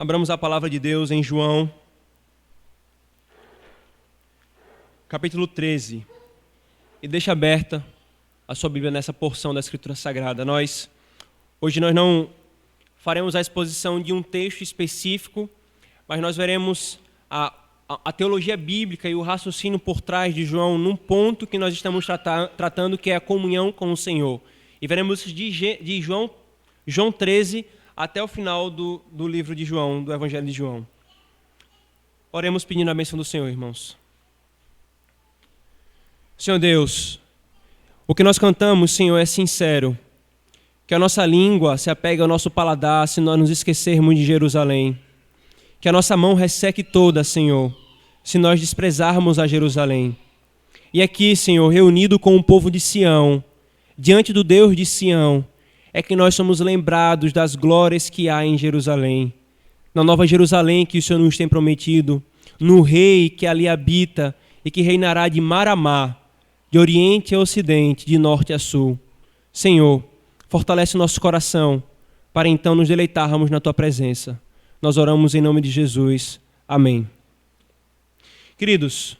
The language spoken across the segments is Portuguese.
Abramos a palavra de Deus em João, capítulo 13. E deixa aberta a sua Bíblia nessa porção da Escritura Sagrada. Hoje nós não faremos a exposição de um texto específico, mas nós veremos a teologia bíblica e o raciocínio por trás de João num ponto que nós estamos tratando, que é a comunhão com o Senhor. E veremos de João 13 até o final do livro de João, do Evangelho de João. Oremos pedindo a bênção do Senhor, irmãos. Senhor Deus, o que nós cantamos, Senhor, é sincero. Que a nossa língua se apegue ao nosso paladar se nós nos esquecermos de Jerusalém. Que a nossa mão resseque toda, Senhor, se nós desprezarmos a Jerusalém. E aqui, Senhor, reunido com o povo de Sião, diante do Deus de Sião, é que nós somos lembrados das glórias que há em Jerusalém, na nova Jerusalém que o Senhor nos tem prometido, no Rei que ali habita e que reinará de mar a mar, de oriente a ocidente, de norte a sul. Senhor, fortalece o nosso coração para então nos deleitarmos na Tua presença. Nós oramos em nome de Jesus. Amém. Queridos,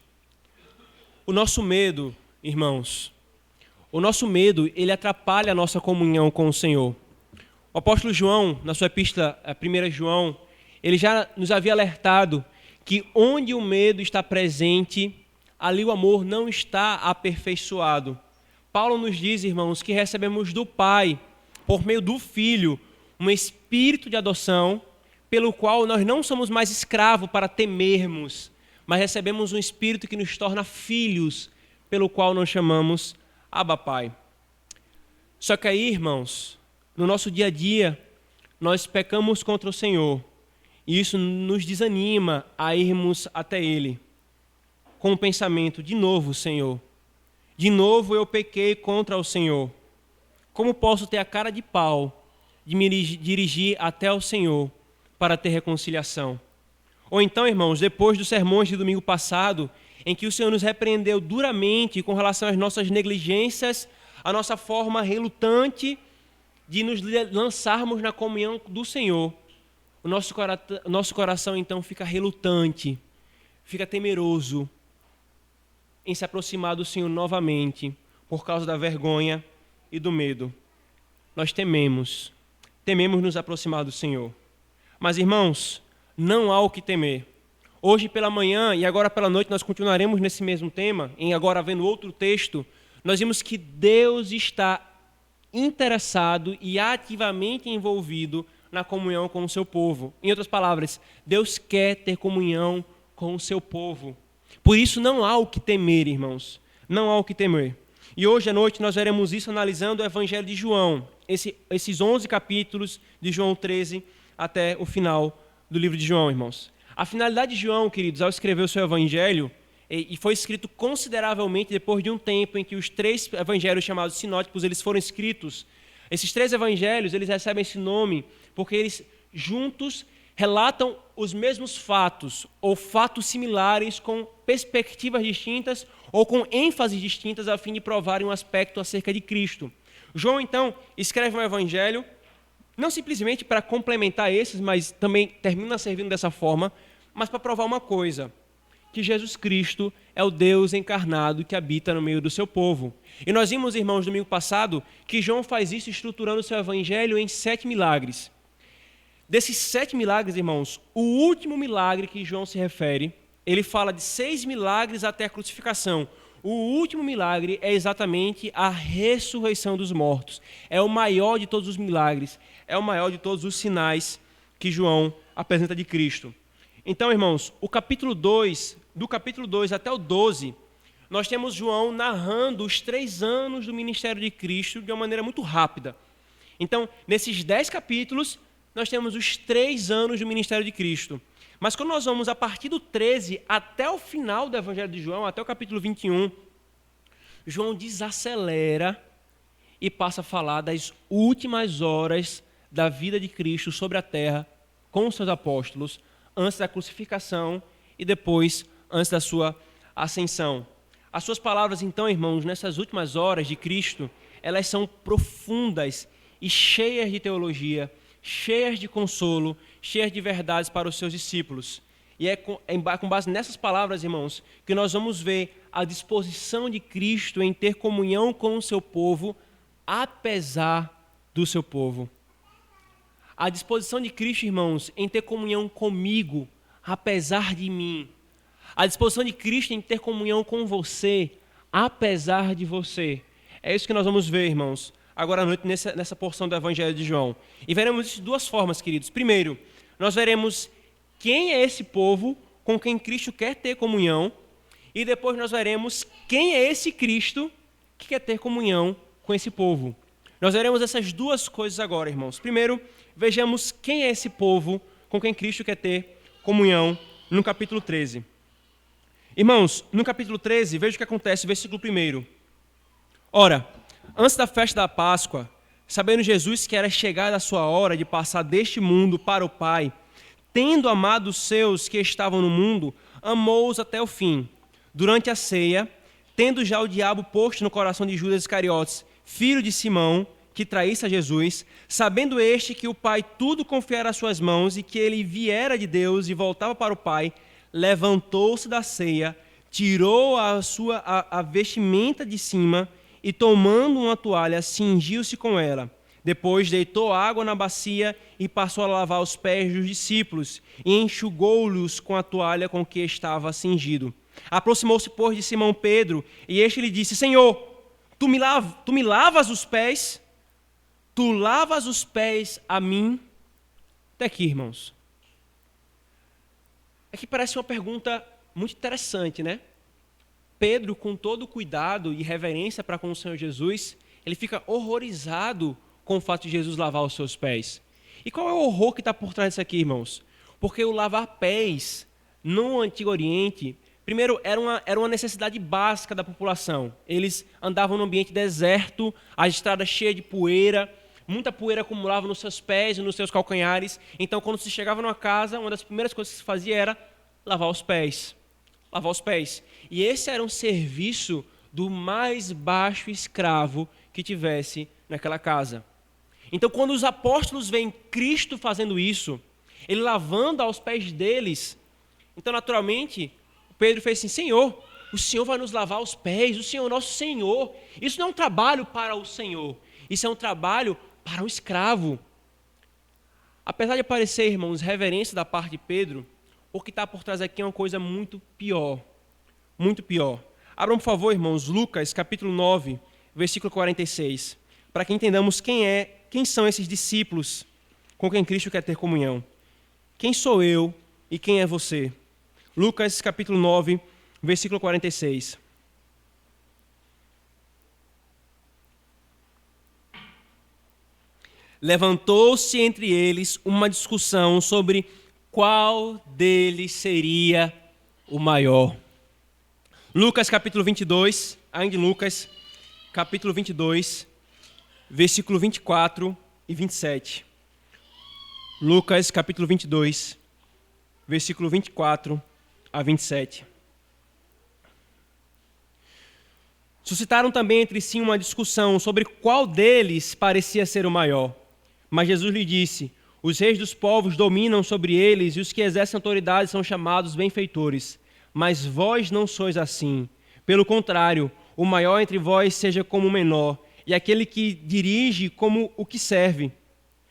o nosso medo, irmãos, ele atrapalha a nossa comunhão com o Senhor. O apóstolo João, na sua epístola, 1 João, ele já nos havia alertado que onde o medo está presente, ali o amor não está aperfeiçoado. Paulo nos diz, irmãos, que recebemos do Pai, por meio do Filho, um espírito de adoção, pelo qual nós não somos mais escravos para temermos, mas recebemos um espírito que nos torna filhos, pelo qual nós chamamos Abba Pai. Só que aí, irmãos, no nosso dia a dia, nós pecamos contra o Senhor, e isso nos desanima a irmos até Ele, com o pensamento, de novo, Senhor, de novo eu pequei contra o Senhor. Como posso ter a cara de pau de me dirigir até o Senhor para ter reconciliação? Ou então, irmãos, depois dos sermões de domingo passado, em que o Senhor nos repreendeu duramente com relação às nossas negligências, a nossa forma relutante de nos lançarmos na comunhão do Senhor, o nosso coração então fica relutante, fica temeroso em se aproximar do Senhor novamente, por causa da vergonha e do medo. Nós tememos nos aproximar do Senhor. Mas, irmãos, não há o que temer. Hoje pela manhã e agora pela noite nós continuaremos nesse mesmo tema, em agora vendo outro texto, nós vimos que Deus está interessado e ativamente envolvido na comunhão com o seu povo. Em outras palavras, Deus quer ter comunhão com o seu povo. Por isso não há o que temer, irmãos. Não há o que temer. E hoje à noite nós veremos isso analisando o Evangelho de João, esses 11 capítulos de João 13 até o final do livro de João, irmãos. A finalidade de João, queridos, ao escrever o seu evangelho, e foi escrito consideravelmente depois de um tempo em que os 3 evangelhos chamados sinóticos, eles foram escritos. Esses 3 evangelhos, eles recebem esse nome porque eles juntos relatam os mesmos fatos, ou fatos similares com perspectivas distintas ou com ênfases distintas a fim de provarem um aspecto acerca de Cristo. João, então, escreve um evangelho não simplesmente para complementar esses, mas também termina servindo dessa forma, mas para provar uma coisa, que Jesus Cristo é o Deus encarnado que habita no meio do seu povo. E nós vimos, irmãos, domingo passado, que João faz isso estruturando o seu evangelho em 7 milagres. Desses 7 milagres, irmãos, o último milagre que João se refere, ele fala de 6 milagres até a crucificação. O último milagre é exatamente a ressurreição dos mortos. É o maior de todos os milagres, é o maior de todos os sinais que João apresenta de Cristo. Então, irmãos, do capítulo 2 até o 12, nós temos João narrando os 3 anos do ministério de Cristo de uma maneira muito rápida. Então, nesses 10 capítulos, nós temos os 3 anos do ministério de Cristo. Mas quando nós vamos a partir do 13 até o final do Evangelho de João, até o capítulo 21, João desacelera e passa a falar das últimas horas da vida de Cristo sobre a terra com os seus apóstolos, antes da crucificação e depois antes da sua ascensão. As suas palavras, então, irmãos, nessas últimas horas de Cristo, elas são profundas e cheias de teologia, cheias de consolo, cheias de verdades para os seus discípulos. E é com base nessas palavras, irmãos, que nós vamos ver a disposição de Cristo em ter comunhão com o seu povo, apesar do seu povo. A disposição de Cristo, irmãos, em ter comunhão comigo, apesar de mim. A disposição de Cristo em ter comunhão com você, apesar de você. É isso que nós vamos ver, irmãos, agora à noite nessa porção do Evangelho de João. E veremos isso de duas formas, queridos. Primeiro, nós veremos quem é esse povo com quem Cristo quer ter comunhão. E depois nós veremos quem é esse Cristo que quer ter comunhão com esse povo. Nós veremos essas duas coisas agora, irmãos. Primeiro, vejamos quem é esse povo com quem Cristo quer ter comunhão no capítulo 13. Irmãos, no capítulo 13, veja o que acontece, versículo 1. Ora, antes da festa da Páscoa, sabendo Jesus que era chegada a sua hora de passar deste mundo para o Pai, tendo amado os seus que estavam no mundo, amou-os até o fim. Durante a ceia, tendo já o diabo posto no coração de Judas Iscariotes, filho de Simão, que traísse a Jesus, sabendo este que o Pai tudo confiara às suas mãos e que ele viera de Deus e voltava para o Pai, levantou-se da ceia, tirou a vestimenta de cima e, tomando uma toalha, cingiu-se com ela. Depois deitou água na bacia e passou a lavar os pés dos discípulos e enxugou-los com a toalha com que estava cingido. Aproximou-se, pois, de Simão Pedro e este lhe disse: Senhor, tu me lavas os pés? Tu lavas os pés a mim? Até aqui, irmãos. Aqui parece uma pergunta muito interessante, né? Pedro, com todo o cuidado e reverência para com o Senhor Jesus, ele fica horrorizado com o fato de Jesus lavar os seus pés. E qual é o horror que está por trás disso aqui, irmãos? Porque o lavar pés no Antigo Oriente, primeiro, era uma necessidade básica da população. Eles andavam num ambiente deserto, as estradas cheias de poeira, muita poeira acumulava nos seus pés e nos seus calcanhares. Então, quando se chegava numa casa, uma das primeiras coisas que se fazia era lavar os pés. Lavar os pés. E esse era um serviço do mais baixo escravo que tivesse naquela casa. Então, quando os apóstolos veem Cristo fazendo isso, ele lavando aos pés deles, então, naturalmente, Pedro fez assim: Senhor, o Senhor vai nos lavar os pés, o Senhor é nosso Senhor. Isso não é um trabalho para o Senhor, isso é um trabalho para um escravo. Apesar de parecer, irmãos, reverência da parte de Pedro, o que está por trás aqui é uma coisa muito pior. Muito pior. Abram, por favor, irmãos, Lucas, capítulo 9, versículo 46, para que entendamos quem são esses discípulos com quem Cristo quer ter comunhão. Quem sou eu e quem é você? Lucas, capítulo 9, versículo 46. Levantou-se entre eles uma discussão sobre qual deles seria o maior. Lucas, capítulo 22, ainda em Lucas, capítulo 22, versículo 24 e 27. Lucas, capítulo 22, versículo 24 a 27. Suscitaram também entre si uma discussão sobre qual deles parecia ser o maior. Mas Jesus lhe disse: os reis dos povos dominam sobre eles e os que exercem autoridade são chamados benfeitores. Mas vós não sois assim. Pelo contrário, o maior entre vós seja como o menor, e aquele que dirige como o que serve.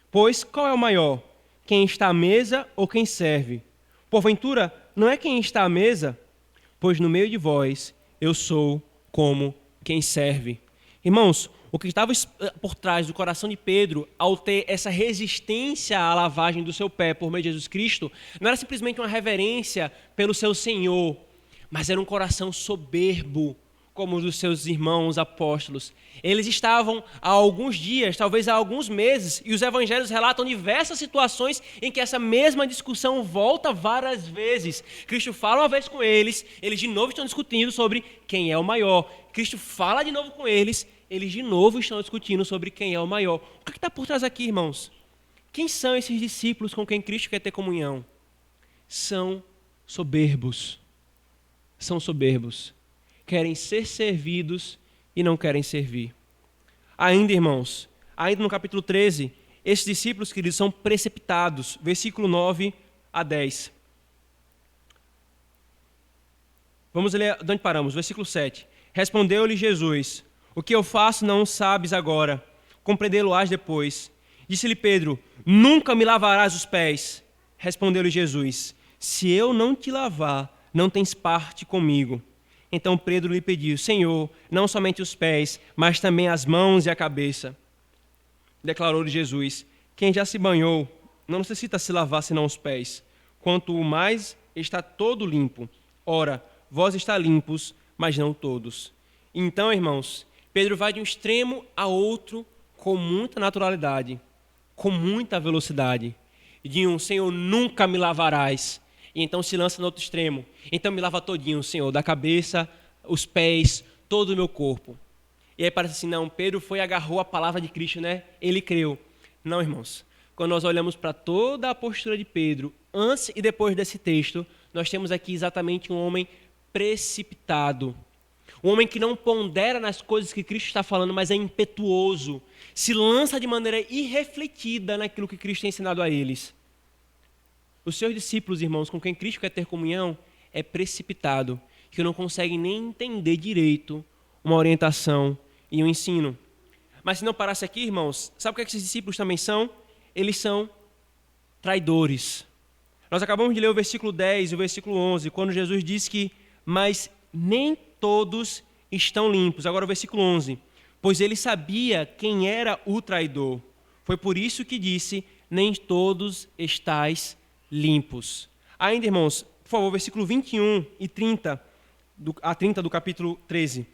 Pois qual é o maior? Quem está à mesa ou quem serve? Porventura, não é quem está à mesa? Pois no meio de vós eu sou como quem serve. Irmãos, o que estava por trás do coração de Pedro, ao ter essa resistência à lavagem do seu pé por meio de Jesus Cristo, não era simplesmente uma reverência pelo seu Senhor, mas era um coração soberbo, como o dos seus irmãos apóstolos. Eles estavam há alguns dias, talvez há alguns meses, e os evangelhos relatam diversas situações em que essa mesma discussão volta várias vezes. Cristo fala uma vez com eles de novo estão discutindo sobre quem é o maior. Cristo fala de novo com eles de novo estão discutindo sobre quem é o maior. O que está por trás aqui, irmãos? Quem são esses discípulos com quem Cristo quer ter comunhão? São soberbos. São soberbos. Querem ser servidos e não querem servir. Ainda, irmãos, ainda no capítulo 13, esses discípulos, queridos, são preceptados. Versículo 9 a 10. Vamos ler de onde paramos. Versículo 7. Respondeu-lhe Jesus: o que eu faço não sabes agora, compreendê-lo-ás depois. Disse-lhe Pedro: nunca me lavarás os pés. Respondeu-lhe Jesus: se eu não te lavar, não tens parte comigo. Então Pedro lhe pediu: Senhor, não somente os pés, mas também as mãos e a cabeça. Declarou-lhe Jesus: quem já se banhou não necessita se lavar senão os pés, quanto o mais está todo limpo. Ora, vós está limpos, mas não todos. Então, irmãos, Pedro vai de um extremo a outro com muita naturalidade, com muita velocidade. De um: Senhor, nunca me lavarás. E então se lança no outro extremo: então me lava todinho, Senhor, da cabeça, os pés, todo o meu corpo. E aí parece assim: não, Pedro foi e agarrou a palavra de Cristo, né? Ele creu. Não, irmãos. Quando nós olhamos para toda a postura de Pedro, antes e depois desse texto, nós temos aqui exatamente um homem precipitado. Um homem que não pondera nas coisas que Cristo está falando, mas é impetuoso. Se lança de maneira irrefletida naquilo que Cristo tem ensinado a eles. Os seus discípulos, irmãos, com quem Cristo quer ter comunhão, é precipitado, que não conseguem nem entender direito uma orientação e um ensino. Mas se não parasse aqui, irmãos, sabe o que esses discípulos também são? Eles são traidores. Nós acabamos de ler o versículo 10 e o versículo 11, quando Jesus disse que, mas nem todos estão limpos. Agora o versículo 11, pois ele sabia quem era o traidor. Foi por isso que disse, nem todos estáis limpos. Ainda, irmãos, por favor, versículo 21 e 30, a 30 do capítulo 13.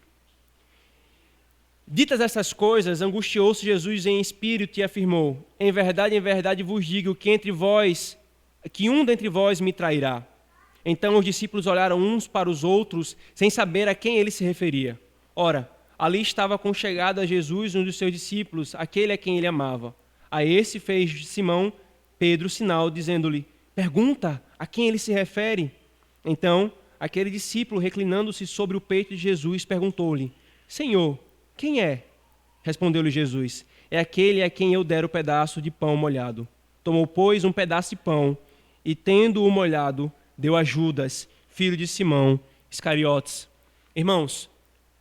Ditas essas coisas, angustiou-se Jesus em espírito e afirmou: em verdade vos digo que um dentre vós me trairá. Então os discípulos olharam uns para os outros, sem saber a quem ele se referia. Ora, ali estava conchegado a Jesus um dos seus discípulos, aquele a quem ele amava. A esse fez Simão Pedro sinal, dizendo-lhe: pergunta a quem ele se refere. Então, aquele discípulo, reclinando-se sobre o peito de Jesus, perguntou-lhe: Senhor, quem é? Respondeu-lhe Jesus: é aquele a quem eu der o pedaço de pão molhado. Tomou, pois, um pedaço de pão e, tendo-o molhado, deu a Judas, filho de Simão Iscariotes. Irmãos,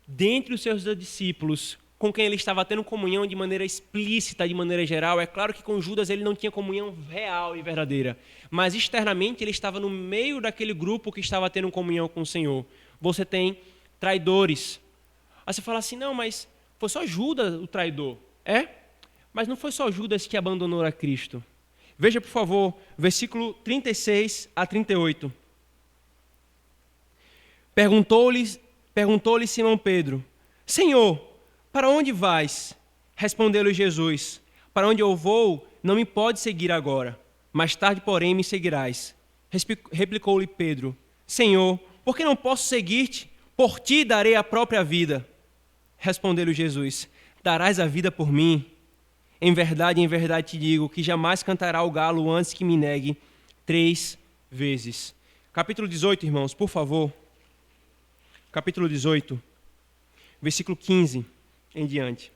dentre os seus discípulos, com quem ele estava tendo comunhão de maneira explícita, de maneira geral, é claro que com Judas ele não tinha comunhão real e verdadeira, mas externamente ele estava no meio daquele grupo que estava tendo comunhão com o Senhor. Você tem traidores. Aí você fala assim: não, mas foi só Judas o traidor. É? Mas não foi só Judas que abandonou a Cristo. Veja, por favor, versículo 36 a 38. Perguntou-lhe Simão Pedro: Senhor, para onde vais? Respondeu-lhe Jesus: para onde eu vou, não me pode seguir agora. Mais tarde, porém, me seguirás. Replicou-lhe Pedro: Senhor, por que não posso seguir-te? Por ti darei a própria vida. Respondeu-lhe Jesus: darás a vida por mim? Em verdade te digo que jamais cantará o galo antes que me negue 3 vezes. Capítulo 18, irmãos, por favor. Capítulo 18, versículo 15 em diante.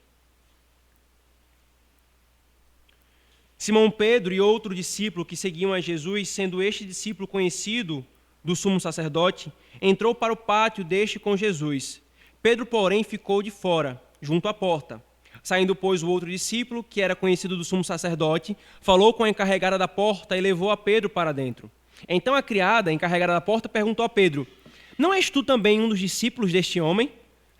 Simão Pedro e outro discípulo que seguiam a Jesus, sendo este discípulo conhecido do sumo sacerdote, entrou para o pátio deste com Jesus. Pedro, porém, ficou de fora, junto à porta. Saindo, pois, o outro discípulo, que era conhecido do sumo sacerdote, falou com a encarregada da porta e levou a Pedro para dentro. Então a criada, encarregada da porta, perguntou a Pedro: não és tu também um dos discípulos deste homem?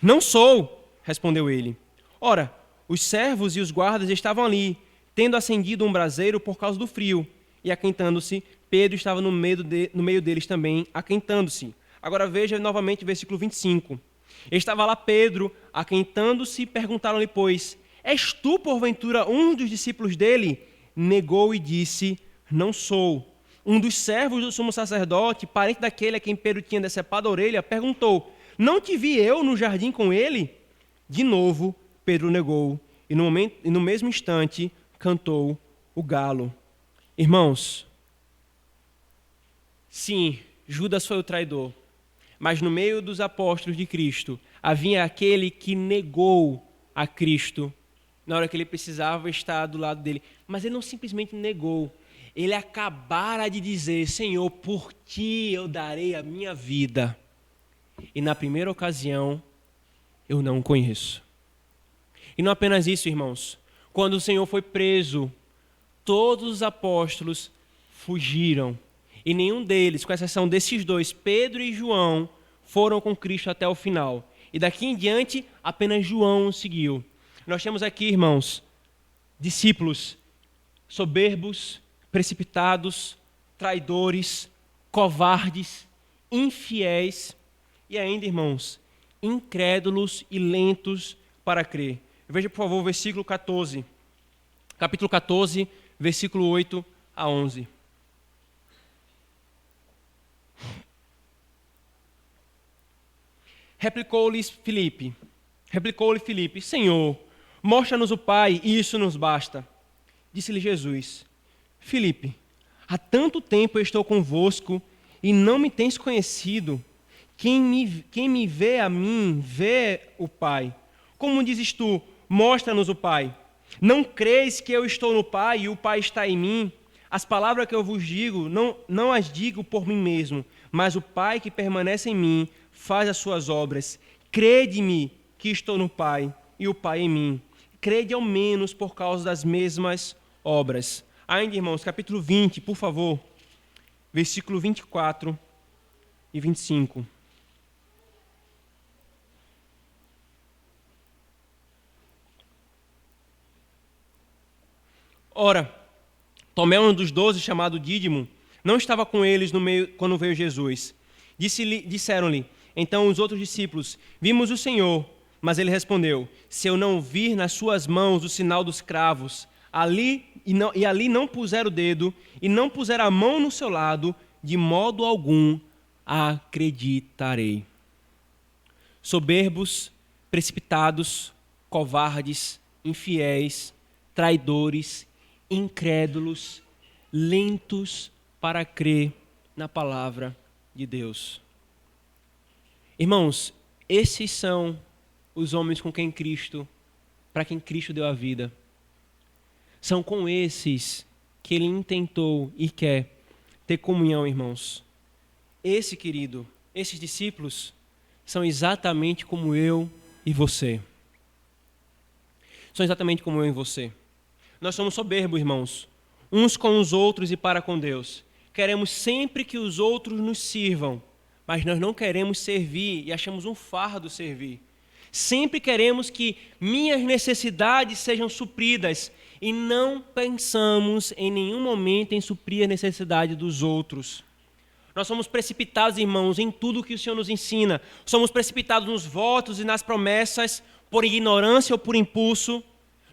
Não sou, respondeu ele. Ora, os servos e os guardas estavam ali, tendo acendido um braseiro por causa do frio, e aquentando-se, Pedro estava no meio deles também, aquentando-se. Agora veja novamente o versículo 25. Estava lá Pedro, aquentando-se, e perguntaram-lhe, pois: és tu, porventura, um dos discípulos dele? Negou e disse: não sou. Um dos servos do sumo sacerdote, parente daquele a quem Pedro tinha decepado a orelha, perguntou: não te vi eu no jardim com ele? De novo, Pedro negou, e no mesmo instante cantou o galo. Irmãos, sim, Judas foi o traidor, mas no meio dos apóstolos de Cristo havia aquele que negou a Cristo na hora que ele precisava estar do lado dele. Mas ele não simplesmente negou. Ele acabara de dizer: Senhor, por ti eu darei a minha vida. E na primeira ocasião, eu não o conheço. E não apenas isso, irmãos. Quando o Senhor foi preso, todos os apóstolos fugiram. E nenhum deles, com exceção desses dois, Pedro e João, foram com Cristo até o final. E daqui em diante, apenas João o seguiu. Nós temos aqui, irmãos, discípulos soberbos, precipitados, traidores, covardes, infiéis e ainda, irmãos, incrédulos e lentos para crer. Veja, por favor, o versículo 14. Capítulo 14, versículo 8 a 11. Replicou-lhe Filipe, Senhor, mostra-nos o Pai e isso nos basta. Disse-lhe Jesus, Filipe, há tanto tempo eu estou convosco e não me tens conhecido. Quem me vê a mim, vê o Pai. Como dizes tu, mostra-nos o Pai. Não creis que eu estou no Pai e o Pai está em mim? As palavras que eu vos digo, não as digo por mim mesmo, mas o Pai que permanece em mim faz as suas obras. Crede-me que estou no Pai e o Pai em mim. Crede ao menos por causa das mesmas obras. Ainda, irmãos, capítulo 20, por favor, versículo 24 e 25. Ora, Tomé, um dos 12, chamado Dídimo, não estava com eles no meio quando veio Jesus. Disseram-lhe, então, os outros discípulos, vimos o Senhor. Mas ele respondeu, se eu não vir nas suas mãos o sinal dos cravos, ali não puser o dedo, e não puser a mão no seu lado, de modo algum acreditarei. Soberbos, precipitados, covardes, infiéis, traidores, incrédulos, lentos para crer na palavra de Deus. Irmãos, esses são os homens para quem Cristo deu a vida. São com esses que ele intentou e quer ter comunhão, irmãos. Esses discípulos são exatamente como eu e você. São exatamente como eu e você. Nós somos soberbos, irmãos, uns com os outros e para com Deus. Queremos sempre que os outros nos sirvam, mas nós não queremos servir e achamos um fardo servir. Sempre queremos que minhas necessidades sejam supridas e não pensamos em nenhum momento em suprir a necessidade dos outros. Nós somos precipitados, irmãos, em tudo que o Senhor nos ensina. Somos precipitados nos votos e nas promessas por ignorância ou por impulso.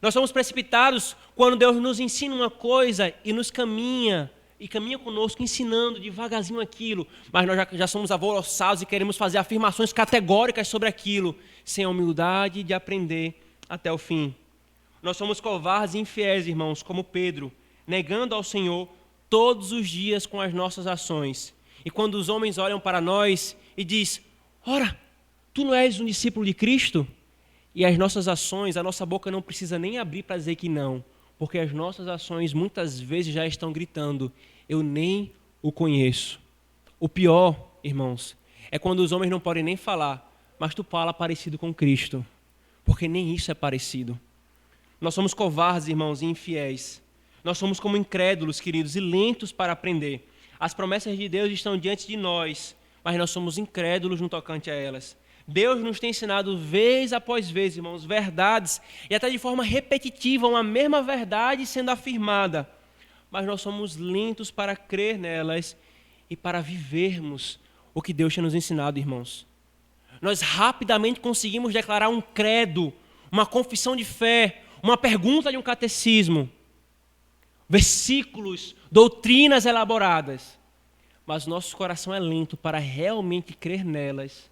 Nós somos precipitados quando Deus nos ensina uma coisa e caminha conosco ensinando devagarzinho aquilo, mas nós já somos alvoroçados e queremos fazer afirmações categóricas sobre aquilo, sem a humildade de aprender até o fim. Nós somos covardes e infiéis, irmãos, como Pedro, negando ao Senhor todos os dias com as nossas ações. E quando os homens olham para nós e diz, ora, tu não és um discípulo de Cristo? E as nossas ações, a nossa boca não precisa nem abrir para dizer que não, porque as nossas ações muitas vezes já estão gritando, eu nem o conheço. O pior, irmãos, é quando os homens não podem nem falar, mas tu fala parecido com Cristo, porque nem isso é parecido. Nós somos covardes, irmãos, e infiéis. Nós somos como incrédulos, queridos, e lentos para aprender. As promessas de Deus estão diante de nós, mas nós somos incrédulos no tocante a elas. Deus nos tem ensinado vez após vez, irmãos, verdades, e até de forma repetitiva, uma mesma verdade sendo afirmada. Mas nós somos lentos para crer nelas e para vivermos o que Deus tinha nos ensinado, irmãos. Nós rapidamente conseguimos declarar um credo, uma confissão de fé, uma pergunta de um catecismo, versículos, doutrinas elaboradas. Mas nosso coração é lento para realmente crer nelas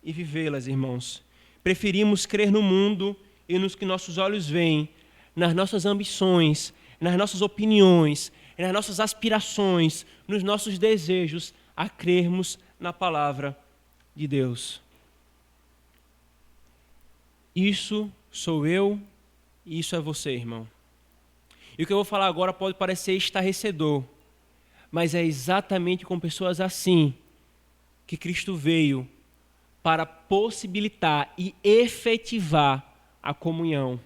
e vivê-las, irmãos. Preferimos crer no mundo e nos que nossos olhos veem, nas nossas ambições, nas nossas opiniões, nas nossas aspirações, nos nossos desejos, a crermos na palavra de Deus. Isso sou eu E isso é você, irmão. E o que eu vou falar agora pode parecer estarrecedor, mas é exatamente com pessoas assim que Cristo veio para possibilitar e efetivar a comunhão.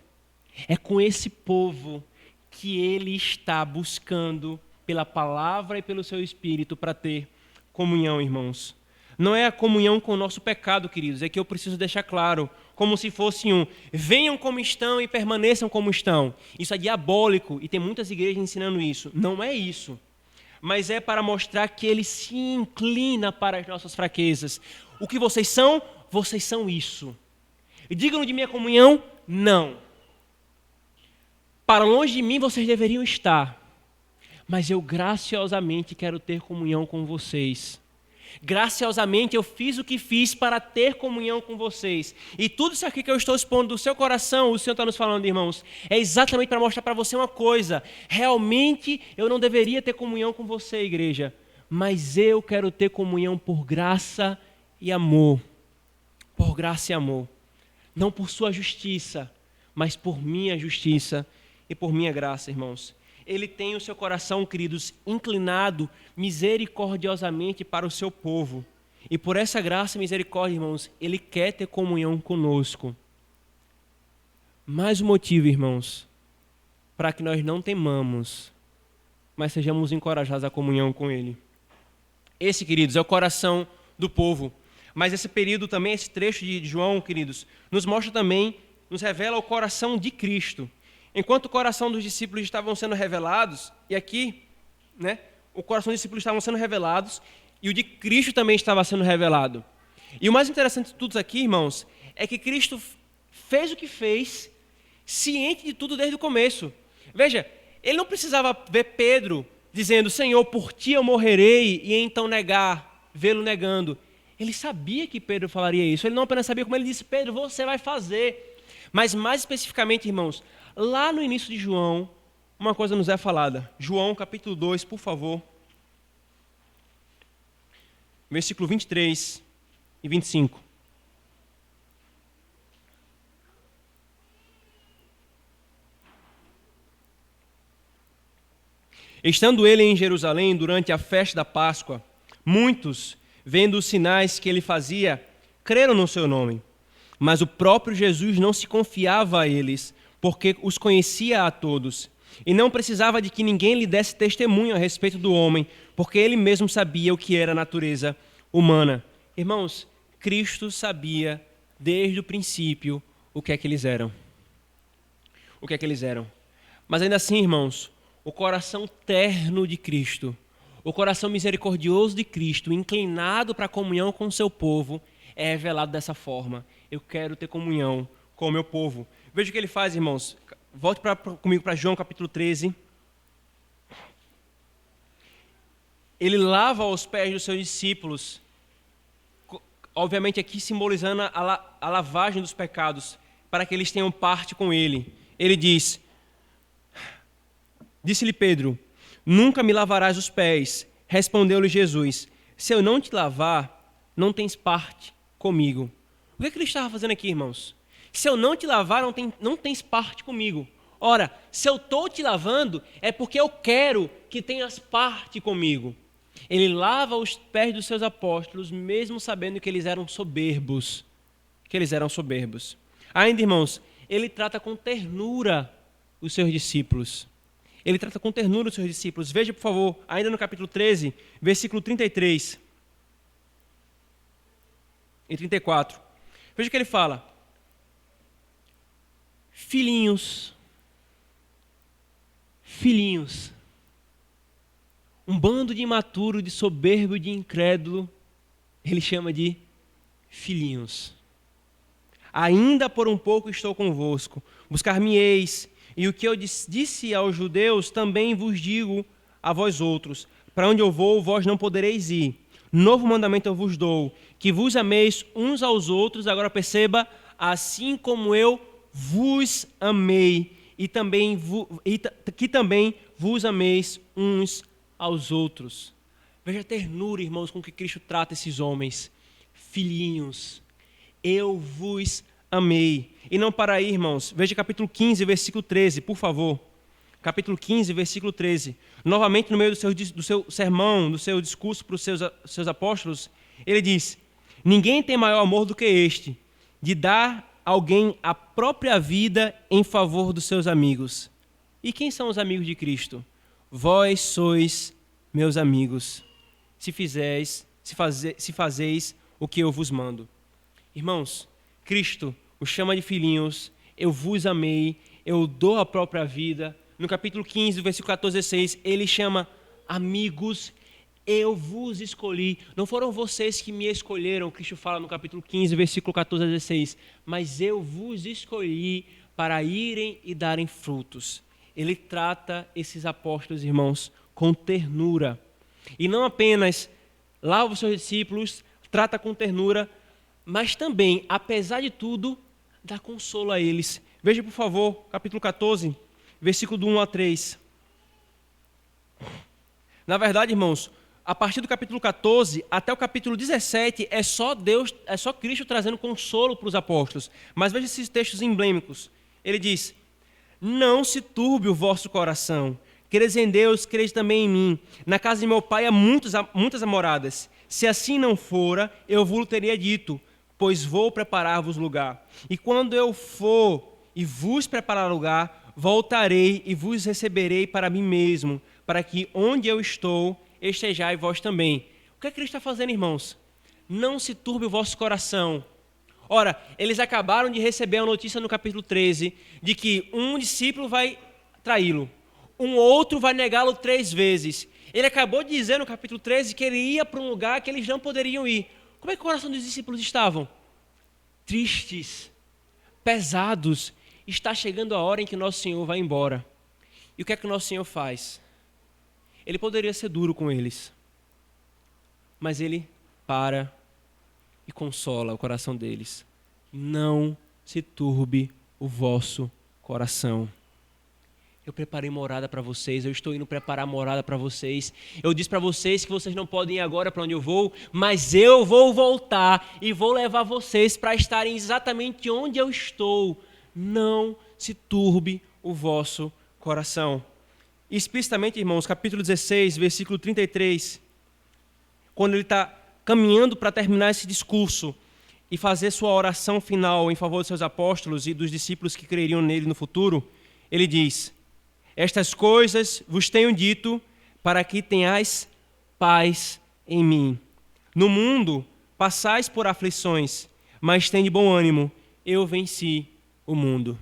É com esse povo que ele está buscando pela palavra e pelo seu Espírito para ter comunhão, irmãos. Não é a comunhão com o nosso pecado, queridos, é que eu preciso deixar claro, como se fosse venham como estão e permaneçam como estão. Isso é diabólico e tem muitas igrejas ensinando isso. Não é isso, mas é para mostrar que ele se inclina para as nossas fraquezas. O que vocês são isso. E digam de minha comunhão, não. Para longe de mim vocês deveriam estar, mas eu graciosamente quero ter comunhão com vocês. Graciosamente eu fiz o que fiz para ter comunhão com vocês. E tudo isso aqui que eu estou expondo do seu coração, o Senhor está nos falando, irmãos, é exatamente para mostrar para você uma coisa. Realmente eu não deveria ter comunhão com você, igreja, mas eu quero ter comunhão por graça e amor. Por graça e amor. Não por sua justiça, mas por minha justiça e por minha graça, irmãos. Ele tem o seu coração, queridos, inclinado misericordiosamente para o seu povo. E por essa graça e misericórdia, irmãos, ele quer ter comunhão conosco. Mais um motivo, irmãos, para que nós não temamos, mas sejamos encorajados à comunhão com ele. Esse, queridos, é o coração do povo. Mas esse período também, esse trecho de João, queridos, nos mostra também, nos revela o coração de Cristo. Enquanto o coração dos discípulos estavam sendo revelados, e aqui, o coração dos discípulos estavam sendo revelados, e o de Cristo também estava sendo revelado. E o mais interessante de tudo aqui, irmãos, é que Cristo fez o que fez, ciente de tudo desde o começo. Veja, ele não precisava ver Pedro dizendo, Senhor, por ti eu morrerei, e então vê-lo negando. Ele sabia que Pedro falaria isso. Ele não apenas sabia, como ele disse, Pedro, você vai fazer. Mas mais especificamente, irmãos, lá no início de João, uma coisa nos é falada. João, capítulo 2, por favor. Versículo 23 e 25. Estando ele em Jerusalém durante a festa da Páscoa, muitos, vendo os sinais que ele fazia, creram no seu nome. Mas o próprio Jesus não se confiava a eles, porque os conhecia a todos. E não precisava de que ninguém lhe desse testemunho a respeito do homem, porque ele mesmo sabia o que era a natureza humana. Irmãos, Cristo sabia desde o princípio o que é que eles eram. O que é que eles eram. Mas ainda assim, irmãos, o coração terno de Cristo, o coração misericordioso de Cristo, inclinado para a comunhão com o seu povo, é revelado dessa forma. Eu quero ter comunhão com o meu povo. Veja o que ele faz, irmãos. Volte comigo para João capítulo 13. Ele lava os pés dos seus discípulos, obviamente aqui simbolizando a lavagem dos pecados, para que eles tenham parte com ele. Ele diz, disse-lhe Pedro, nunca me lavarás os pés. Respondeu-lhe Jesus, se eu não te lavar, não tens parte comigo. O que ele estava fazendo aqui, irmãos? Se eu não te lavar, não tens parte comigo. Ora, se eu estou te lavando, é porque eu quero que tenhas parte comigo. Ele lava os pés dos seus apóstolos, mesmo sabendo que eles eram soberbos. Ainda, irmãos, ele trata com ternura os seus discípulos. Veja, por favor, ainda no capítulo 13, versículo 33 e 34. Veja o que ele fala. Filhinhos, um bando de imaturo, de soberbo e de incrédulo, ele chama de filhinhos. Ainda por um pouco estou convosco, buscar-me-eis, e o que eu disse aos judeus também vos digo a vós outros, para onde eu vou, vós não podereis ir. Novo mandamento eu vos dou, que vos ameis uns aos outros, agora perceba, assim como eu vos amei, que também vos ameis uns aos outros. Veja a ternura, irmãos, com que Cristo trata esses homens. Filhinhos, eu vos amei. E não para aí, irmãos. Veja capítulo 15, versículo 13, por favor. Capítulo 15, versículo 13. Novamente, no meio do seu sermão, do seu discurso para os seus apóstolos, ele diz: ninguém tem maior amor do que este, de dar a alguém a própria vida em favor dos seus amigos. E quem são os amigos de Cristo? Vós sois meus amigos, se fazeis o que eu vos mando. Irmãos, Cristo os chama de filhinhos, eu vos amei, eu dou a própria vida. No capítulo 15, versículo 14 e 16, ele chama amigos, eu vos escolhi. Não foram vocês que me escolheram, Cristo fala no capítulo 15, versículo 14 a 16, mas eu vos escolhi para irem e darem frutos. Ele trata esses apóstolos, irmãos, com ternura. E não apenas lava os seus discípulos, trata com ternura, mas também, apesar de tudo, dá consolo a eles. Veja, por favor, capítulo 14, versículo do 1 a 3. Na verdade, irmãos, a partir do capítulo 14 até o capítulo 17 é só Cristo trazendo consolo para os apóstolos. Mas veja esses textos emblemáticos. Ele diz: não se turbe o vosso coração. Credes em Deus, credes também em mim. Na casa de meu pai há muitas moradas. Se assim não fora, eu vos teria dito, pois vou preparar-vos lugar. E quando eu for e vos preparar lugar, voltarei e vos receberei para mim mesmo, para que onde eu estou, estejais vós também. O que é que Cristo está fazendo, irmãos? Não se turbe o vosso coração. Ora, eles acabaram de receber a notícia no capítulo 13 de que um discípulo vai traí-lo, um outro vai negá-lo 3 vezes. Ele acabou de dizer no capítulo 13 que ele ia para um lugar que eles não poderiam ir. Como é que o coração dos discípulos estavam? Tristes, pesados. Está chegando a hora em que nosso Senhor vai embora. E o que é que o nosso Senhor faz? Ele poderia ser duro com eles, mas ele para e consola o coração deles. Não se turbe o vosso coração. Eu preparei morada para vocês, eu estou indo preparar morada para vocês. Eu disse para vocês que vocês não podem ir agora para onde eu vou, mas eu vou voltar e vou levar vocês para estarem exatamente onde eu estou. Não se turbe o vosso coração. Explicitamente, irmãos, capítulo 16, versículo 33, quando ele está caminhando para terminar esse discurso e fazer sua oração final em favor dos seus apóstolos e dos discípulos que creriam nele no futuro, ele diz: estas coisas vos tenho dito para que tenhais paz em mim. No mundo passais por aflições, mas tende bom ânimo, eu venci o mundo.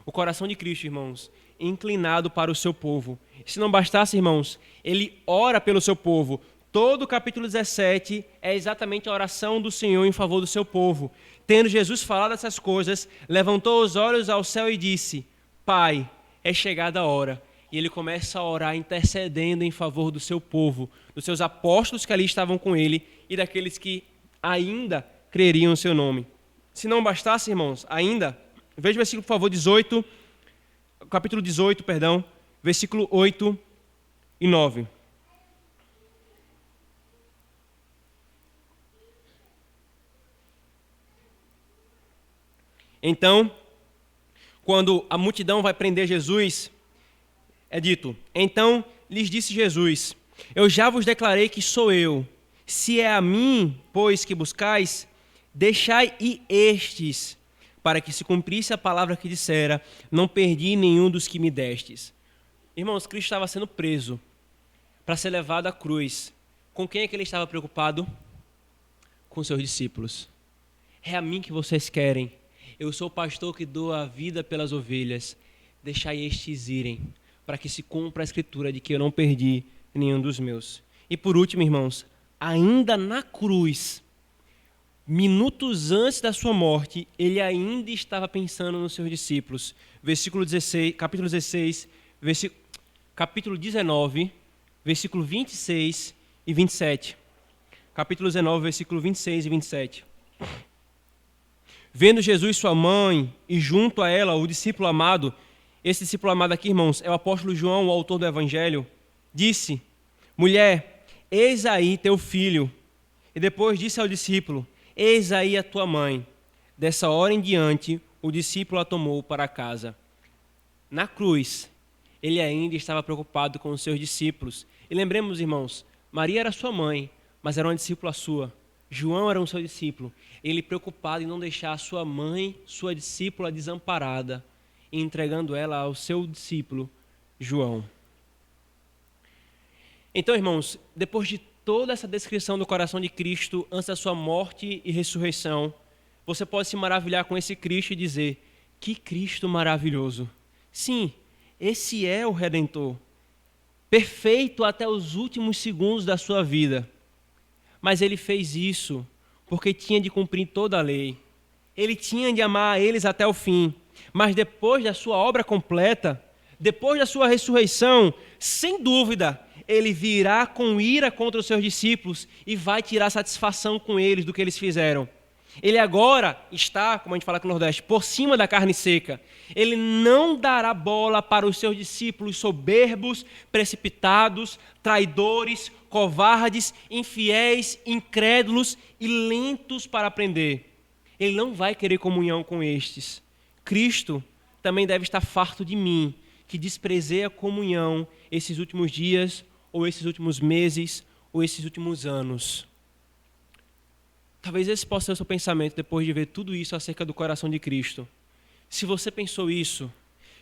O coração de Cristo, irmãos, inclinado para o seu povo. Se não bastasse, irmãos, ele ora pelo seu povo. Todo o capítulo 17 é exatamente a oração do Senhor em favor do seu povo. Tendo Jesus falado essas coisas, levantou os olhos ao céu e disse: Pai, é chegada a hora. E ele começa a orar intercedendo em favor do seu povo, dos seus apóstolos que ali estavam com ele e daqueles que ainda creriam no seu nome. Se não bastasse, irmãos, ainda, veja o versículo, por favor, capítulo 18, versículo 8 e 9. Então, quando a multidão vai prender Jesus, é dito: então lhes disse Jesus: eu já vos declarei que sou eu. Se é a mim, pois, que buscais, deixai ir estes, para que se cumprisse a palavra que dissera: não perdi nenhum dos que me destes. Irmãos, Cristo estava sendo preso para ser levado à cruz. Com quem é que ele estava preocupado? Com seus discípulos. É a mim que vocês querem. Eu sou o pastor que dou a vida pelas ovelhas. Deixai estes irem, para que se cumpra a escritura de que eu não perdi nenhum dos meus. E por último, irmãos, ainda na cruz, minutos antes da sua morte, ele ainda estava pensando nos seus discípulos. Capítulo 16, capítulo 19, versículo 26 e 27. Capítulo 19, versículo 26 e 27. Vendo Jesus sua mãe e junto a ela o discípulo amado, esse discípulo amado aqui, irmãos, é o apóstolo João, o autor do Evangelho, disse: mulher, eis aí teu filho. E depois disse ao discípulo: eis aí a tua mãe. Dessa hora em diante, o discípulo a tomou para casa. Na cruz, ele ainda estava preocupado com os seus discípulos. E lembremos, irmãos, Maria era sua mãe, mas era uma discípula sua. João era um seu discípulo. Ele preocupado em não deixar a sua mãe, sua discípula, desamparada, e entregando ela ao seu discípulo, João. Então, irmãos, depois de toda essa descrição do coração de Cristo antes da sua morte e ressurreição, você pode se maravilhar com esse Cristo e dizer: que Cristo maravilhoso! Sim, esse é o Redentor, perfeito até os últimos segundos da sua vida. Mas ele fez isso porque tinha de cumprir toda a lei. Ele tinha de amar eles até o fim. Mas depois da sua obra completa, depois da sua ressurreição, sem dúvida, ele virá com ira contra os seus discípulos e vai tirar satisfação com eles do que eles fizeram. Ele agora está, como a gente fala aqui no Nordeste, por cima da carne seca. Ele não dará bola para os seus discípulos soberbos, precipitados, traidores, covardes, infiéis, incrédulos e lentos para aprender. Ele não vai querer comunhão com estes. Cristo também deve estar farto de mim, que desprezei a comunhão esses últimos dias, ou esses últimos meses, ou esses últimos anos. Talvez esse possa ser o seu pensamento depois de ver tudo isso acerca do coração de Cristo. Se você pensou isso,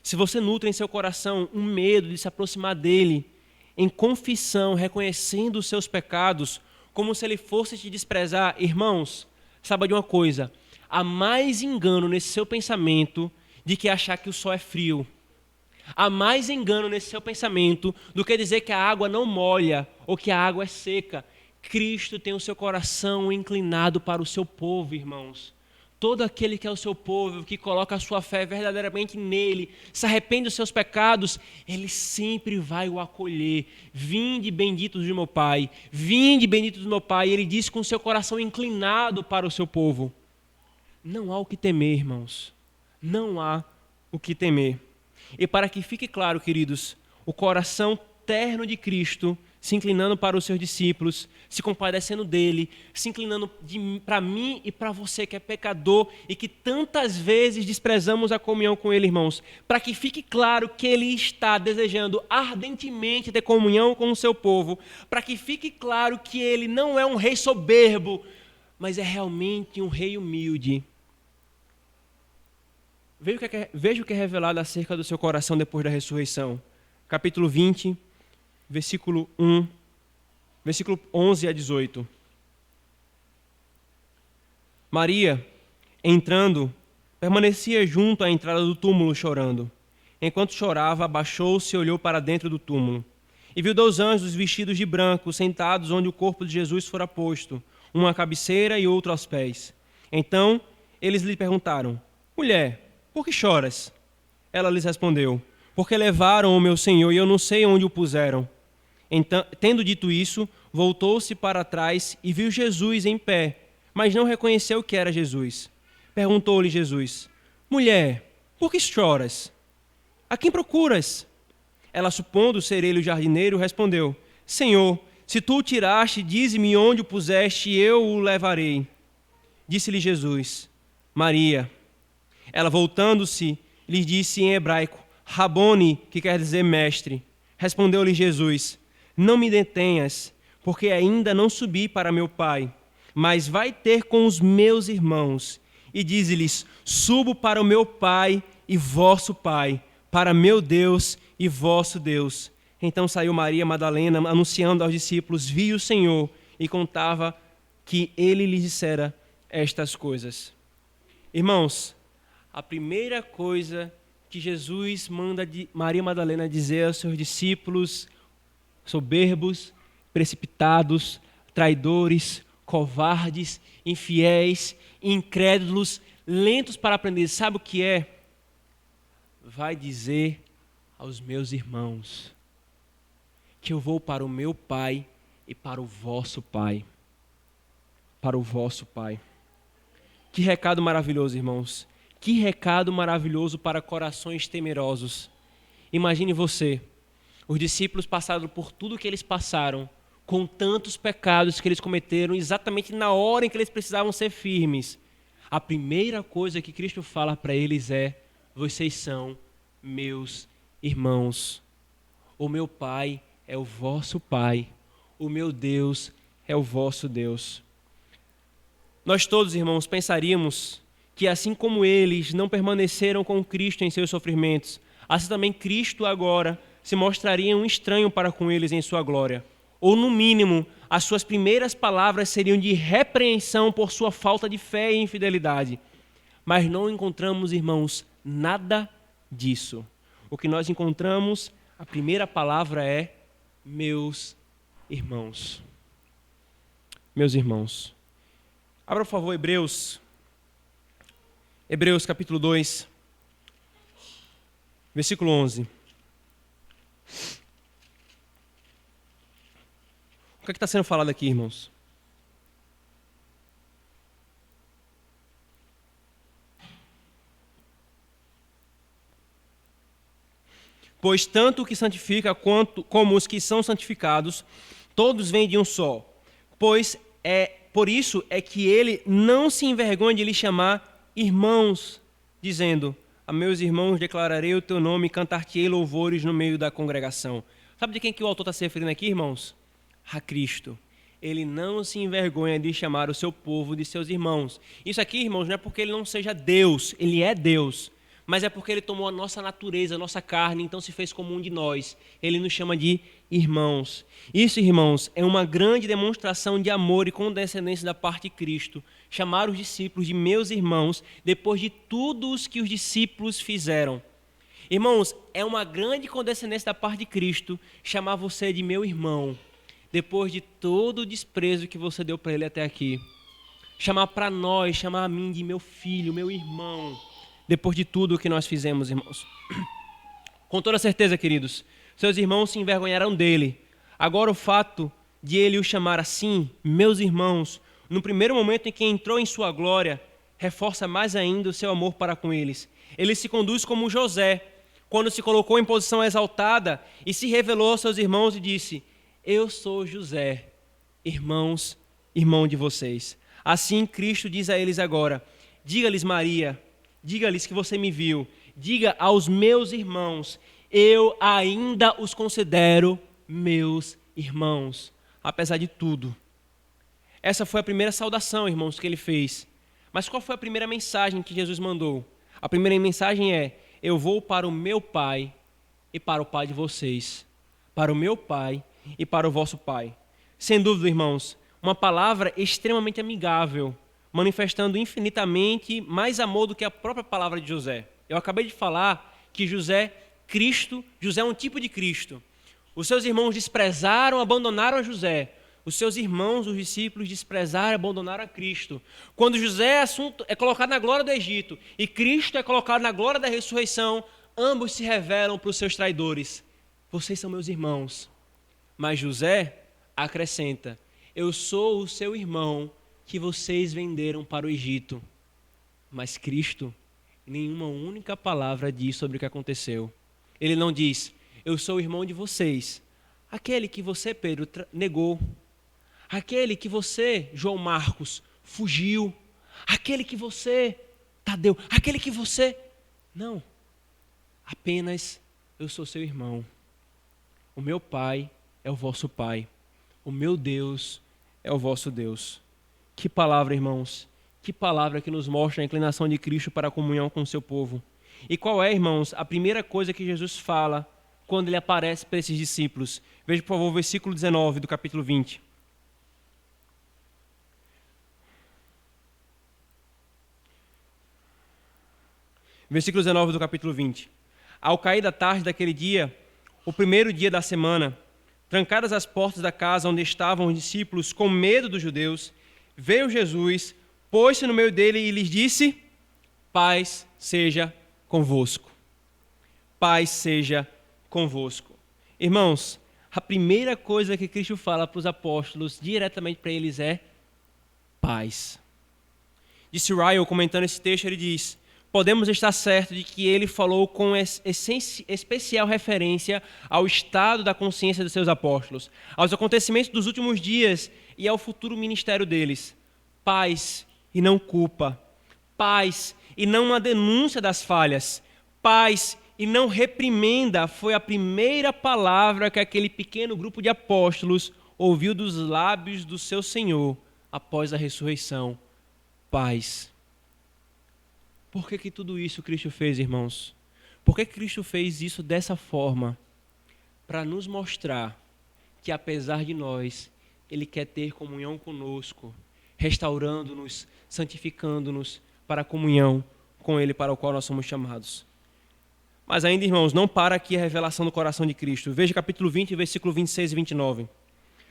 se você nutre em seu coração um medo de se aproximar dele, em confissão, reconhecendo os seus pecados, como se ele fosse te desprezar, irmãos, saiba de uma coisa: há mais engano nesse seu pensamento de que achar que o sol é frio. Há mais engano nesse seu pensamento do que dizer que a água não molha ou que a água é seca. Cristo tem o seu coração inclinado para o seu povo, irmãos. Todo aquele que é o seu povo, que coloca a sua fé verdadeiramente nele, se arrepende dos seus pecados, ele sempre vai o acolher. Vinde benditos do meu Pai, vinde benditos do meu Pai. Ele diz com o seu coração inclinado para o seu povo. Não há o que temer, irmãos. Não há o que temer. E para que fique claro, queridos, o coração terno de Cristo, se inclinando para os seus discípulos, se compadecendo dele, se inclinando para mim e para você que é pecador e que tantas vezes desprezamos a comunhão com ele, irmãos, para que fique claro que ele está desejando ardentemente ter comunhão com o seu povo, para que fique claro que ele não é um rei soberbo, mas é realmente um rei humilde. Veja o que é revelado acerca do seu coração depois da ressurreição. Capítulo 20, versículo 11 a 18. Maria, entrando, permanecia junto à entrada do túmulo chorando. Enquanto chorava, abaixou-se e olhou para dentro do túmulo. E viu 2 anjos vestidos de branco, sentados onde o corpo de Jesus fora posto, um à cabeceira e outro aos pés. Então eles lhe perguntaram: mulher, por que choras? Ela lhes respondeu: porque levaram o meu Senhor e eu não sei onde o puseram. Então, tendo dito isso, voltou-se para trás e viu Jesus em pé, mas não reconheceu que era Jesus. Perguntou-lhe Jesus: mulher, por que choras? A quem procuras? Ela, supondo ser ele o jardineiro, respondeu: Senhor, se tu o tiraste, dize-me onde o puseste e eu o levarei. Disse-lhe Jesus: Maria. Ela, voltando-se, lhe disse em hebraico: Rabone, que quer dizer mestre. Respondeu-lhe Jesus: não me detenhas, porque ainda não subi para meu Pai, mas vai ter com os meus irmãos. E dize-lhes: subo para o meu Pai e vosso Pai, para meu Deus e vosso Deus. Então saiu Maria Madalena, anunciando aos discípulos: vi o Senhor, e contava que ele lhes dissera estas coisas. Irmãos, a primeira coisa que Jesus manda Maria Madalena dizer aos seus discípulos soberbos, precipitados, traidores, covardes, infiéis, incrédulos, lentos para aprender, sabe o que é? Vai dizer aos meus irmãos que eu vou para o meu Pai e para o vosso Pai. Para o vosso Pai. Que recado maravilhoso, irmãos. Que recado maravilhoso para corações temerosos. Imagine você, os discípulos passaram por tudo que eles passaram, com tantos pecados que eles cometeram, exatamente na hora em que eles precisavam ser firmes. A primeira coisa que Cristo fala para eles é: vocês são meus irmãos. O meu Pai é o vosso Pai. O meu Deus é o vosso Deus. Nós todos, irmãos, pensaríamos que assim como eles não permaneceram com Cristo em seus sofrimentos, assim também Cristo agora se mostraria um estranho para com eles em sua glória. Ou, no mínimo, as suas primeiras palavras seriam de repreensão por sua falta de fé e infidelidade. Mas não encontramos, irmãos, nada disso. O que nós encontramos, a primeira palavra é: meus irmãos. Meus irmãos. Abra, por favor, Hebreus capítulo 2, versículo 11. O que é que está sendo falado aqui, irmãos? Pois tanto o que santifica como os que são santificados, todos vêm de um só. Por isso é que ele não se envergonha de lhe chamar irmãos, dizendo: a meus irmãos declararei o teu nome e cantar-te-ei louvores no meio da congregação. Sabe de quem que o autor está se referindo aqui, irmãos? A Cristo. Ele não se envergonha de chamar o seu povo de seus irmãos. Isso aqui, irmãos, não é porque ele não seja Deus, ele é Deus, mas é porque ele tomou a nossa natureza, a nossa carne, então se fez como um de nós. Ele nos chama de irmãos. Isso, irmãos, é uma grande demonstração de amor e condescendência da parte de Cristo. Chamar os discípulos de meus irmãos, depois de tudo o que os discípulos fizeram. Irmãos, é uma grande condescendência da parte de Cristo chamar você de meu irmão, depois de todo o desprezo que você deu para ele até aqui. Chamar para nós, chamar a mim de meu filho, meu irmão, depois de tudo o que nós fizemos, irmãos. Com toda certeza, queridos, seus irmãos se envergonharão dele. Agora, o fato de ele os chamar assim, meus irmãos, no primeiro momento em que entrou em sua glória, reforça mais ainda o seu amor para com eles. Ele se conduz como José, quando se colocou em posição exaltada e se revelou aos seus irmãos e disse: eu sou José, irmão de vocês. Assim, Cristo diz a eles agora: diga-lhes, Maria, diga-lhes que você me viu, diga aos meus irmãos, eu ainda os considero meus irmãos, apesar de tudo. Essa foi a primeira saudação, irmãos, que ele fez. Mas qual foi a primeira mensagem que Jesus mandou? A primeira mensagem é: eu vou para o meu Pai e para o Pai de vocês. Para o meu Pai e para o vosso Pai. Sem dúvida, irmãos, uma palavra extremamente amigável, manifestando infinitamente mais amor do que a própria palavra de José. Eu acabei de falar que José é um tipo de Cristo. Os seus irmãos desprezaram, abandonaram a José. Os seus irmãos, os discípulos, desprezaram e abandonaram a Cristo. Quando José é colocado na glória do Egito e Cristo é colocado na glória da ressurreição, ambos se revelam para os seus traidores: vocês são meus irmãos. Mas José acrescenta: eu sou o seu irmão que vocês venderam para o Egito. Mas Cristo, nenhuma única palavra diz sobre o que aconteceu. Ele não diz: eu sou o irmão de vocês, aquele que você, Pedro, negou, aquele que você, João Marcos, fugiu, aquele que você, Tadeu, aquele que você... Não, apenas eu sou seu irmão. O meu Pai é o vosso Pai, o meu Deus é o vosso Deus. Que palavra, irmãos, que palavra que nos mostra a inclinação de Cristo para a comunhão com o seu povo. E qual é, irmãos, a primeira coisa que Jesus fala quando ele aparece para esses discípulos? Veja, por favor, o versículo 19 do capítulo 20. Versículo 19 do capítulo 20. Ao cair da tarde daquele dia, o primeiro dia da semana, trancadas as portas da casa onde estavam os discípulos com medo dos judeus, veio Jesus, pôs-se no meio dele e lhes disse: paz seja convosco. Paz seja convosco. Irmãos, a primeira coisa que Cristo fala para os apóstolos, diretamente para eles, é paz. Disse Ryle, comentando esse texto, ele diz: podemos estar certos de que ele falou com especial referência ao estado da consciência dos seus apóstolos, aos acontecimentos dos últimos dias e ao futuro ministério deles. Paz e não culpa. Paz e não uma denúncia das falhas. Paz e não reprimenda foi a primeira palavra que aquele pequeno grupo de apóstolos ouviu dos lábios do seu Senhor após a ressurreição. Paz. Por que tudo isso Cristo fez, irmãos? Por que Cristo fez isso dessa forma? Para nos mostrar que, apesar de nós, Ele quer ter comunhão conosco, restaurando-nos, santificando-nos para a comunhão com Ele, para o qual nós somos chamados. Mas ainda, irmãos, não para aqui a revelação do coração de Cristo. Veja capítulo 20, versículo 26 e 29.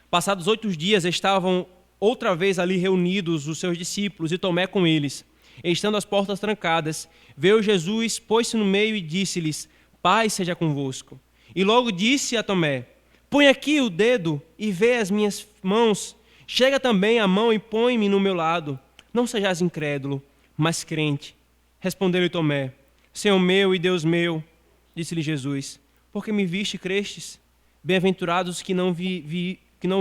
Passados 8 dias, estavam outra vez ali reunidos os seus discípulos e Tomé com eles. E estando as portas trancadas, veio Jesus, pôs-se no meio e disse-lhes: Paz seja convosco. E logo disse a Tomé: Põe aqui o dedo e vê as minhas mãos. Chega também a mão e põe-me no meu lado. Não sejais incrédulo, mas crente. Respondeu-lhe Tomé: Senhor meu e Deus meu. Disse-lhe Jesus: Porque me viste e crestes? Bem-aventurados que não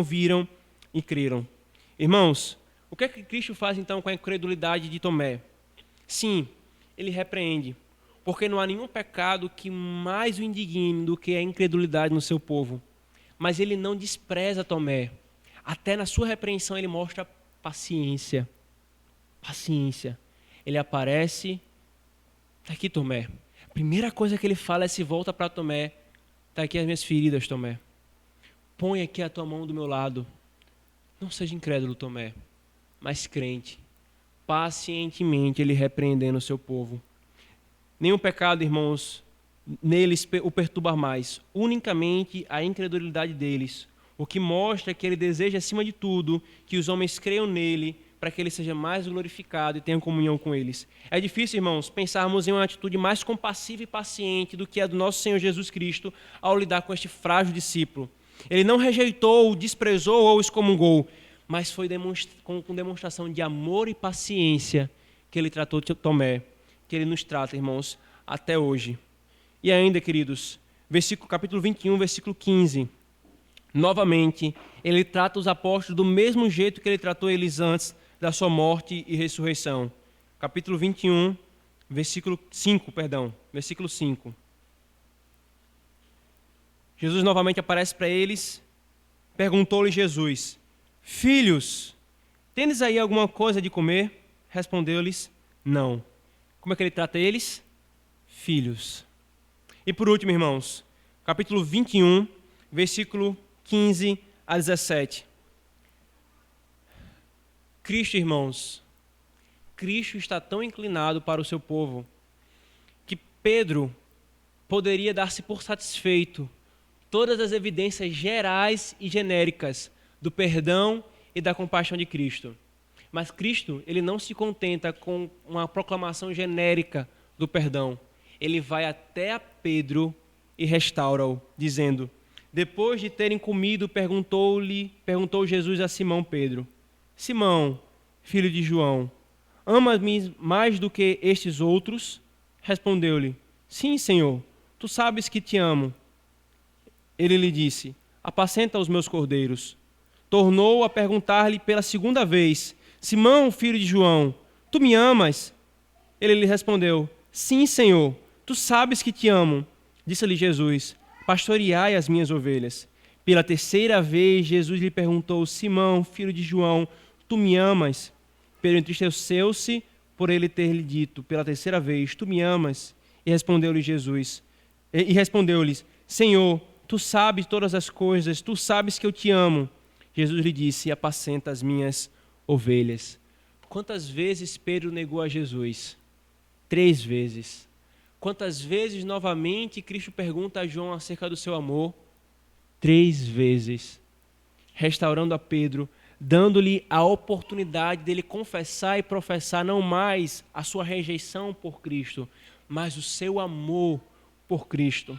viram e creram. Irmãos, o que é que Cristo faz então com a incredulidade de Tomé? Sim, ele repreende, porque não há nenhum pecado que mais o indigne do que a incredulidade no seu povo. Mas ele não despreza Tomé. Até na sua repreensão ele mostra paciência. Paciência. Ele aparece. Está aqui, Tomé. A primeira coisa que ele fala é: se volta para Tomé. Está aqui as minhas feridas, Tomé. Põe aqui a tua mão do meu lado. Não seja incrédulo, Tomé, mas crente. Pacientemente ele repreendendo o seu povo. Nenhum pecado, irmãos, neles o perturba mais. Unicamente a incredulidade deles. O que mostra que ele deseja, acima de tudo, que os homens creiam nele, para que ele seja mais glorificado e tenha comunhão com eles. É difícil, irmãos, pensarmos em uma atitude mais compassiva e paciente do que a do nosso Senhor Jesus Cristo ao lidar com este frágil discípulo. Ele não rejeitou, desprezou ou excomungou, mas foi com demonstração de amor e paciência que ele tratou Tomé, que ele nos trata, irmãos, até hoje. E ainda, queridos, capítulo 21, versículo 15. Novamente, ele trata os apóstolos do mesmo jeito que ele tratou eles antes da sua morte e ressurreição. Capítulo 21, versículo 5. Jesus novamente aparece para eles. Perguntou-lhe Jesus: Filhos, tendes aí alguma coisa de comer? Respondeu-lhes: Não. Como é que ele trata eles? Filhos. E por último, irmãos, capítulo 21, versículo 15 a 17. Cristo, irmãos, Cristo está tão inclinado para o seu povo que Pedro poderia dar-se por satisfeito todas as evidências gerais e genéricas do perdão e da compaixão de Cristo. Mas Cristo, ele não se contenta com uma proclamação genérica do perdão. Ele vai até a Pedro e restaura-o, dizendo: Depois de terem comido, perguntou Jesus a Simão Pedro: Simão, filho de João, amas-me mais do que estes outros? Respondeu-lhe: Sim, Senhor, tu sabes que te amo. Ele lhe disse: Apacenta os meus cordeiros. Tornou a perguntar-lhe pela segunda vez: Simão, filho de João, tu me amas? Ele lhe respondeu: Sim, Senhor, tu sabes que te amo. Disse-lhe Jesus: Pastoreai as minhas ovelhas. Pela terceira vez, Jesus lhe perguntou: Simão, filho de João, tu me amas? Pedro entristeceu-se por ele ter lhe dito pela terceira vez: Tu me amas? E respondeu-lhes: Senhor, tu sabes todas as coisas, tu sabes que eu te amo. Jesus lhe disse: Apacenta as minhas ovelhas. Quantas vezes Pedro negou a Jesus? 3 vezes. Quantas vezes novamente Cristo pergunta a João acerca do seu amor? 3 vezes. Restaurando a Pedro, dando-lhe a oportunidade dele confessar e professar não mais a sua rejeição por Cristo, mas o seu amor por Cristo.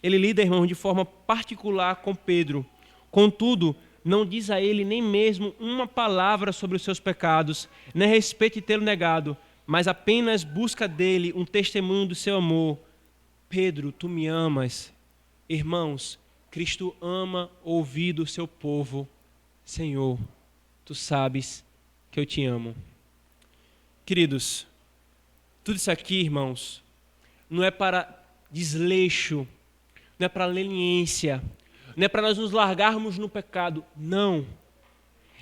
Ele lida, irmão, de forma particular com Pedro. Contudo, não diz a ele nem mesmo uma palavra sobre os seus pecados, nem a respeito de tê-lo negado, mas apenas busca dele um testemunho do seu amor. Pedro, tu me amas. Irmãos, Cristo ama ouvir do seu povo: Senhor, tu sabes que eu te amo. Queridos, Tudo isso aqui, irmãos, não é para desleixo, não é para leniência, não é para nós nos largarmos no pecado, não.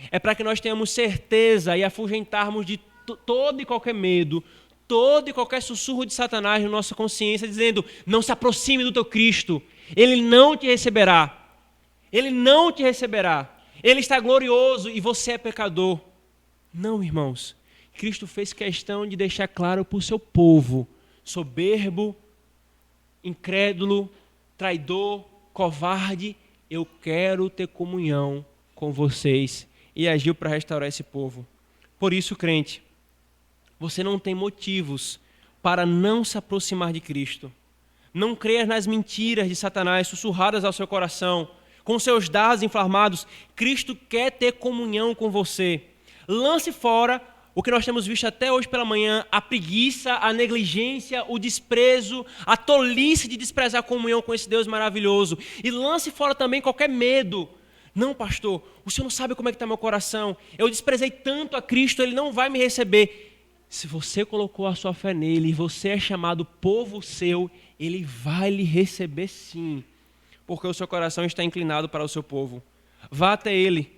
É para que nós tenhamos certeza e afugentarmos de todo e qualquer medo, todo e qualquer sussurro de Satanás na nossa consciência, dizendo, não se aproxime do teu Cristo, Ele não te receberá. Ele não te receberá. Ele está glorioso e você é pecador. Não, irmãos. Cristo fez questão de deixar claro para o seu povo, soberbo, incrédulo, traidor, covarde, eu quero ter comunhão com vocês. E agiu para restaurar esse povo. Por isso, crente, você não tem motivos para não se aproximar de Cristo. Não creia nas mentiras de Satanás sussurradas ao seu coração, com seus dardos inflamados. Cristo quer ter comunhão com você. Lance fora o que nós temos visto até hoje pela manhã, a preguiça, a negligência, o desprezo, a tolice de desprezar a comunhão com esse Deus maravilhoso. E lance fora também qualquer medo. Não, pastor, o senhor não sabe como é que está meu coração. Eu desprezei tanto a Cristo, Ele não vai me receber. Se você colocou a sua fé nele e você é chamado povo seu, Ele vai lhe receber sim. Porque o seu coração está inclinado para o seu povo. Vá até Ele,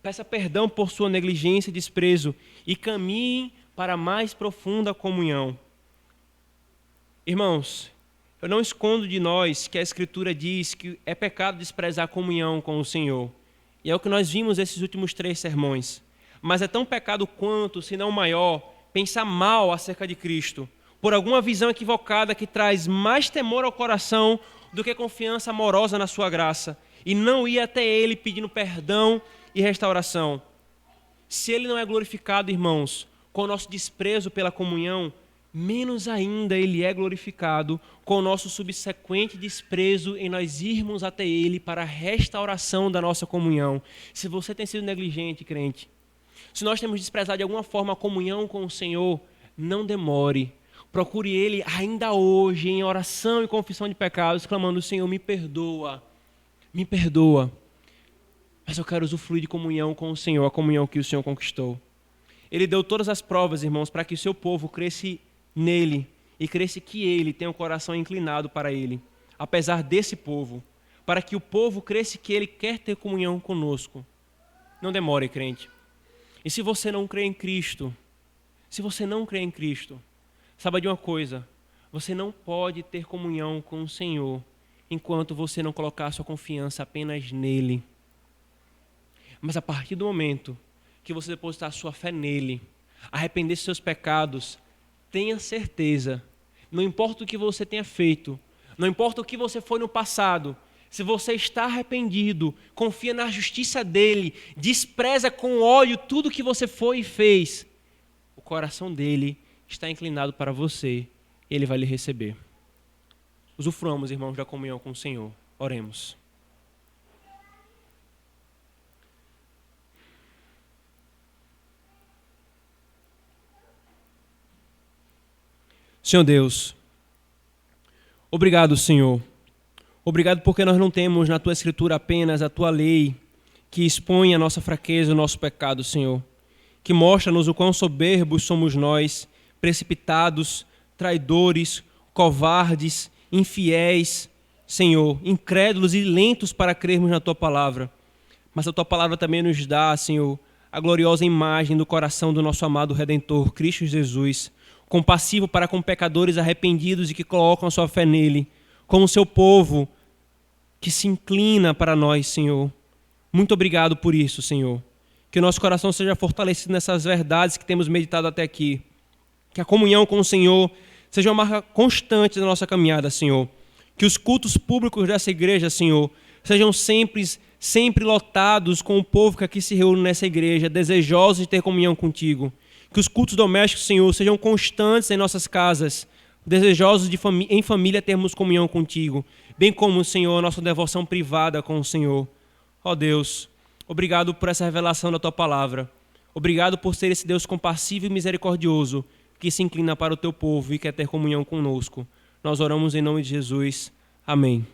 peça perdão por sua negligência e desprezo e caminhe para a mais profunda comunhão. Irmãos, eu não escondo de nós que a Escritura diz que é pecado desprezar a comunhão com o Senhor. E é o que nós vimos nesses últimos 3 sermões. Mas é tão pecado quanto, se não maior, pensar mal acerca de Cristo, por alguma visão equivocada que traz mais temor ao coração do que confiança amorosa na sua graça, e não ir até Ele pedindo perdão e restauração. Se Ele não é glorificado, irmãos, com o nosso desprezo pela comunhão, menos ainda Ele é glorificado com o nosso subsequente desprezo em nós irmos até Ele para a restauração da nossa comunhão. Se você tem sido negligente, crente, se nós temos desprezado de alguma forma a comunhão com o Senhor, não demore. Procure Ele ainda hoje em oração e confissão de pecados, clamando, Senhor, me perdoa, mas eu quero usufruir de comunhão com o Senhor, a comunhão que o Senhor conquistou. Ele deu todas as provas, irmãos, para que o seu povo cresce nele e cresce que Ele tem o coração inclinado para Ele, apesar desse povo, para que o povo cresça que Ele quer ter comunhão conosco. Não demore, crente. E se você não crê em Cristo, saiba de uma coisa, você não pode ter comunhão com o Senhor enquanto você não colocar sua confiança apenas nele. Mas a partir do momento que você depositar sua fé nele, arrepender dos seus pecados, tenha certeza, não importa o que você tenha feito, não importa o que você foi no passado, se você está arrependido, confia na justiça dele, despreza com ódio tudo que você foi e fez, o coração dele está inclinado para você, ele vai lhe receber. Usufruamos, irmãos, da comunhão com o Senhor. Oremos. Senhor Deus, obrigado, Senhor. Obrigado porque nós não temos na Tua Escritura apenas a Tua lei que expõe a nossa fraqueza, o nosso pecado, Senhor, que mostra-nos o quão soberbos somos nós, precipitados, traidores, covardes, infiéis, Senhor, incrédulos e lentos para crermos na Tua palavra. Mas a Tua palavra também nos dá, Senhor, a gloriosa imagem do coração do nosso amado Redentor, Cristo Jesus, compassivo para com pecadores arrependidos e que colocam a sua fé nele, como o seu povo que se inclina para nós, Senhor. Muito obrigado por isso, Senhor. Que o nosso coração seja fortalecido nessas verdades que temos meditado até aqui. Que a comunhão com o Senhor seja uma marca constante da nossa caminhada, Senhor. Que os cultos públicos dessa igreja, Senhor, sejam sempre lotados com o povo que aqui se reúne nessa igreja, desejosos de ter comunhão contigo. Que os cultos domésticos, Senhor, sejam constantes em nossas casas, desejosos de em família termos comunhão contigo, bem como, Senhor, a nossa devoção privada com o Senhor. Ó Deus, obrigado por essa revelação da Tua palavra. Obrigado por ser esse Deus compassivo e misericordioso que se inclina para o Teu povo e quer ter comunhão conosco. Nós oramos em nome de Jesus. Amém.